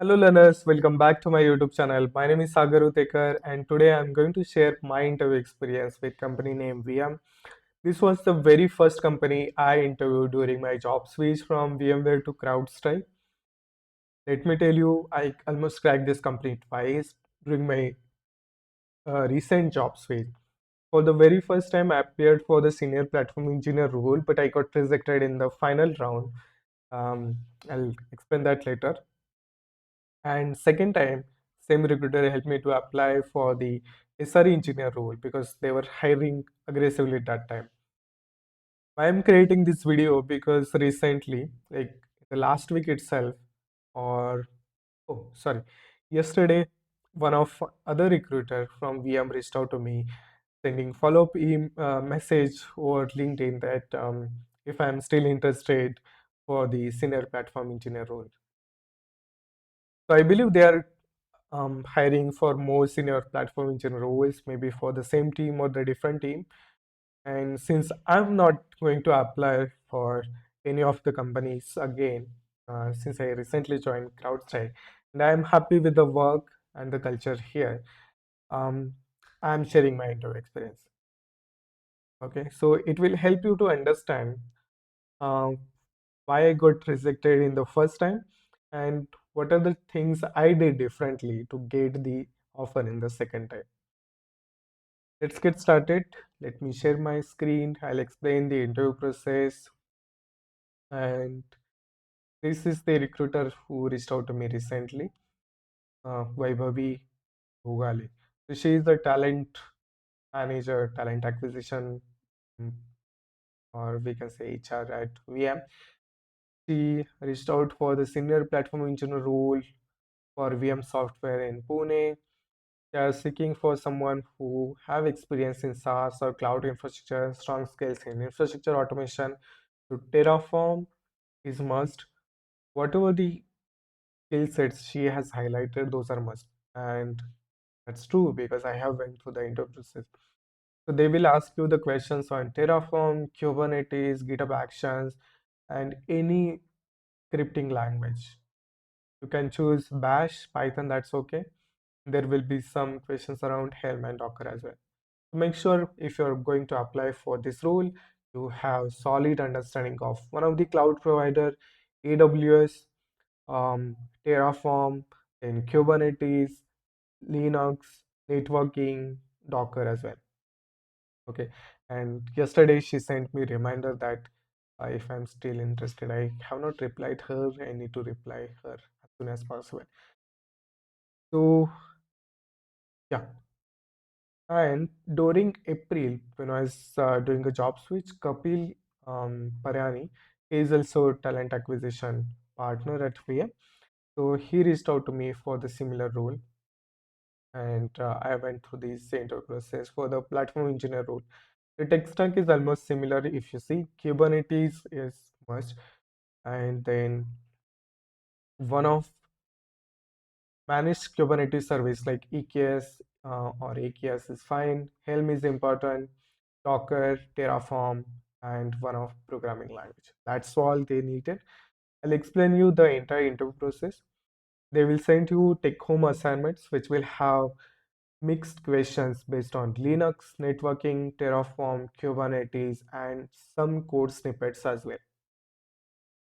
Hello learners, welcome back to my YouTube channel. My name is Sagar.Utekar and today I'm going to share my interview experience with company name VM. This was the very first company I interviewed during my job switch from VMware to CrowdStrike. Let me tell you, I almost cracked this company twice during my recent job switch. For the very first time, I appeared for the senior platform engineer role, but I got rejected in the final round. I'll explain that later. And second time, same recruiter helped me to apply for the SRE engineer role because they were hiring aggressively at that time. I am creating this video because recently, like the last week itself, or oh, sorry, yesterday, one of other recruiter from VM reached out to me, sending follow-up message over LinkedIn that if I'm still interested for the senior platform engineer role. So I believe they are hiring for more senior platform engineer roles, maybe for the same team or the different team. And since I'm not going to apply for any of the companies again, since I recently joined CrowdStrike, and I'm happy with the work and the culture here, um, I'm sharing my interview experience. Okay, so it will help you to understand uh, why I got rejected in the first time and what are the things I did differently to get the offer in the second time. Let's get started. Let me share my screen. I'll explain the interview process. And this is the recruiter who reached out to me recently, Vaibhavi Bhugale. So she is the talent manager, talent acquisition, mm, or we can say HR at VM. She reached out for the senior platform engineer role for VM software in Pune. They are seeking for someone who have experience in SaaS or cloud infrastructure, strong skills in infrastructure automation. So Terraform is must. Whatever the skill sets she has highlighted, those are must. And that's true because I have went through the interview process. So they will ask you the questions on Terraform, Kubernetes, GitHub Actions, and any scripting language. You can choose Bash, Python, that's okay. There will be some questions around Helm and Docker as well. Make sure if you're going to apply for this role, you have solid understanding of one of the cloud provider, AWS, um, Terraform, then Kubernetes, Linux, networking, Docker as well. Okay. And yesterday she sent me reminder that if I'm still interested, I have not replied her. I need to reply her as soon as possible. So yeah. And during April, when I was doing a job switch, Kapil Paryani is also talent acquisition partner at VM. So he reached out to me for the similar role, and I went through the interview process for the platform engineer role. The tech stack is almost similar. If you see, Kubernetes is must, and then one of managed Kubernetes service like EKS or AKS is fine. Helm is important. Docker, Terraform, and one of programming language. That's all they needed. I'll explain you the entire interview process. They will send you take-home assignments which will have mixed questions based on Linux, networking, Terraform, Kubernetes, and some code snippets as well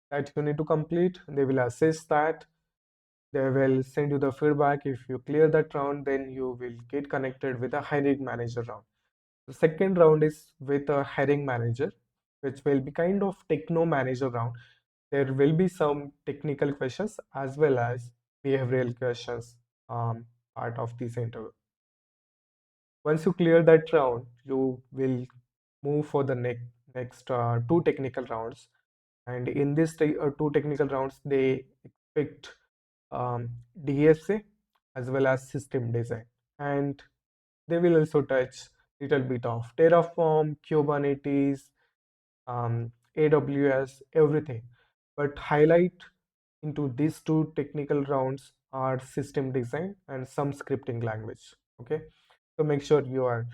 that you need to complete. They will assess that. They will send you the feedback. If you clear that round, then you will get connected with a hiring manager round. The second round is with a hiring manager, which will be kind of techno manager round. There will be some technical questions as well as behavioral questions part of this interview. Once you clear that round, you will move for the next two technical rounds. And in this two technical rounds, they expect DSA as well as system design. And they will also touch little bit of Terraform, Kubernetes, AWS, everything. But highlight into these two technical rounds are system design and some scripting language. Okay, so make sure you are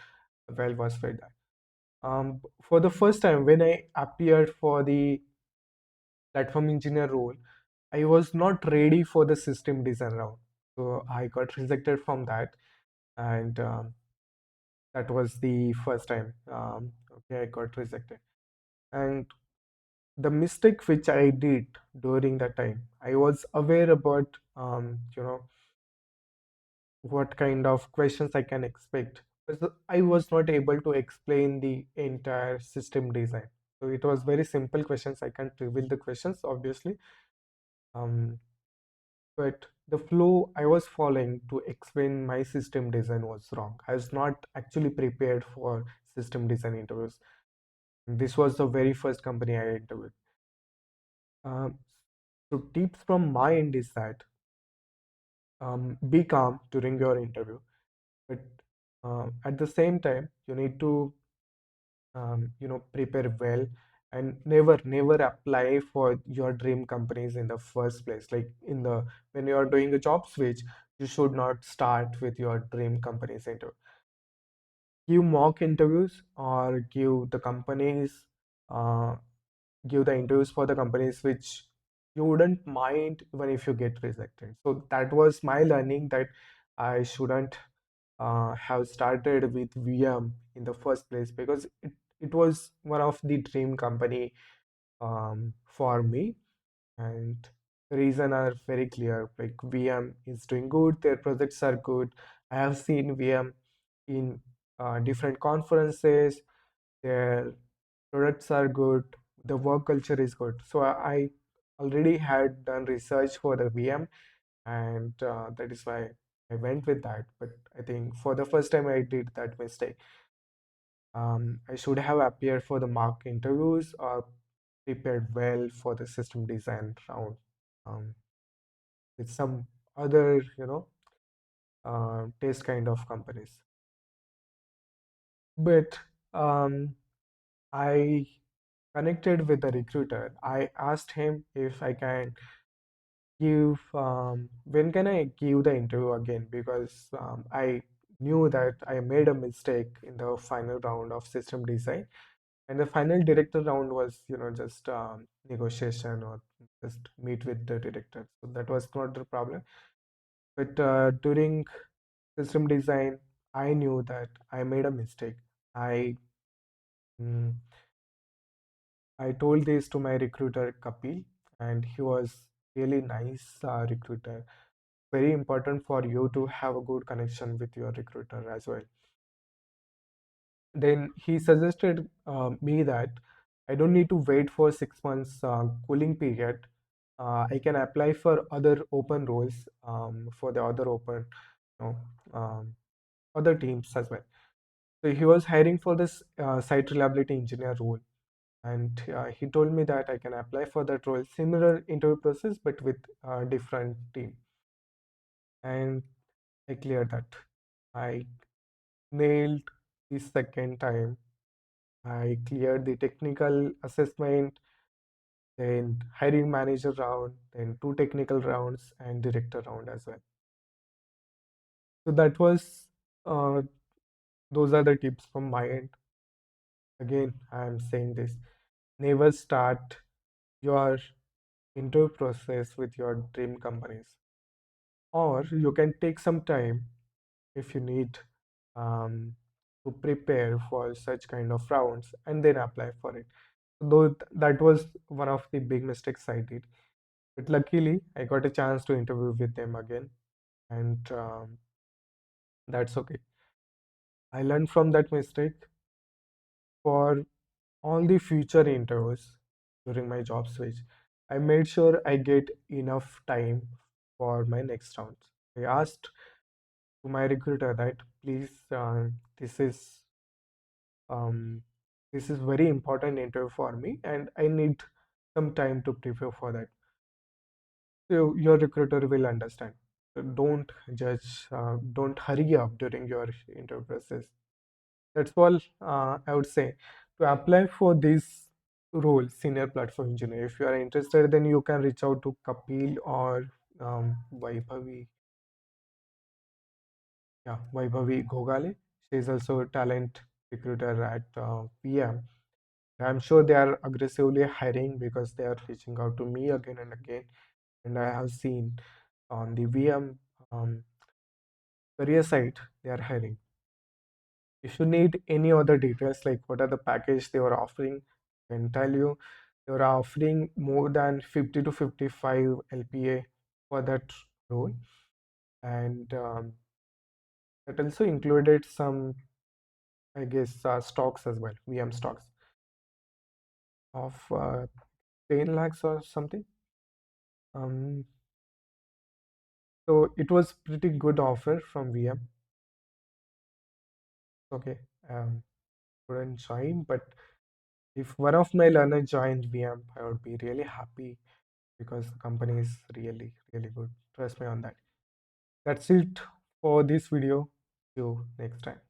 well versed with that. For the first time when I appeared for the platform engineer role, I was not ready for the system design round. So I got rejected from that. And that was the first time. Okay, I got rejected. And the mistake which I did during that time, I was aware about, what kind of questions I can expect. But I was not able to explain the entire system design. So it was very simple questions. I can't reveal the questions, obviously. Um, but the flow I was following to explain my system design was wrong. I was not actually prepared for system design interviews. This was the very first company I interviewed. Um, so tips from my end is that be calm during your interview, but at the same time, you need to prepare well, and never apply for your dream companies in the first place. Like in the when you are doing a job switch, you should not start with your dream companies interview. Give mock interviews or uh, give the interviews for the companies which you wouldn't mind even if you get rejected. So that was my learning, that I shouldn't have started with VM in the first place, because it was one of the dream company for me. And the reason are very clear. Like VM is doing good, their projects are good. I have seen VM in different conferences. Their products are good, the work culture is good. So I already had done research for the VM, and that is why I went with that. But I think for the first time I did that mistake. I should have appeared for the mock interviews or prepared well for the system design round um, with some other, taste kind of companies. But um, I connected with the recruiter. I asked him if I can give when can I give the interview again, because I knew that I made a mistake in the final round of system design, and the final director round was just negotiation or just meet with the director. So that was not the problem. But during system design, I knew that I made a mistake. I mm, I told this to my recruiter Kapil, and he was really nice recruiter. Very important for you to have a good connection with your recruiter as well. Then he suggested me that I don't need to wait for 6 months cooling period. I can apply for other open roles for the other open, you know, other teams as well. So he was hiring for this site reliability engineer role, and he told me that I can apply for that role, similar interview process but with a different team, and I cleared that. I nailed the second time. I cleared the technical assessment, then hiring manager round, then two technical rounds, and director round as well. So that was uh, those are the tips from my end. Again, I am saying this: never start your interview process with your dream companies, or you can take some time if you need um, to prepare for such kind of rounds and then apply for it. Though that was one of the big mistakes I did. But luckily, I got a chance to interview with them again, and that's okay. I learned from that mistake for all the future interviews during my job switch. I made sure I get enough time for my next rounds. I asked to my recruiter that please, um, this is very important interview for me, and I need some time to prepare for that. So your recruiter will understand. So don't judge, don't hurry up during your interview process. That's all I would say. To apply for this role, senior platform engineer, if you are interested, then you can reach out to Kapil or Vaibhavi. Yeah, Vaibhavi Gogale. She is also a talent recruiter at PM. I'm sure they are aggressively hiring because they are reaching out to me again and again. and I have seen on the VM career site they are hiring. If you need any other details like what are the package they were offering, I can tell you they were offering more than 50 to 55 LPA for that role, and that also included some, I guess, stocks as well, VM stocks of 10 lakhs or something. Um, so it was pretty good offer from VM. Okay, couldn't join, but if one of my learner joined VM, I would be really happy because the company is really, really good. Trust me on that. That's it for this video. See you next time.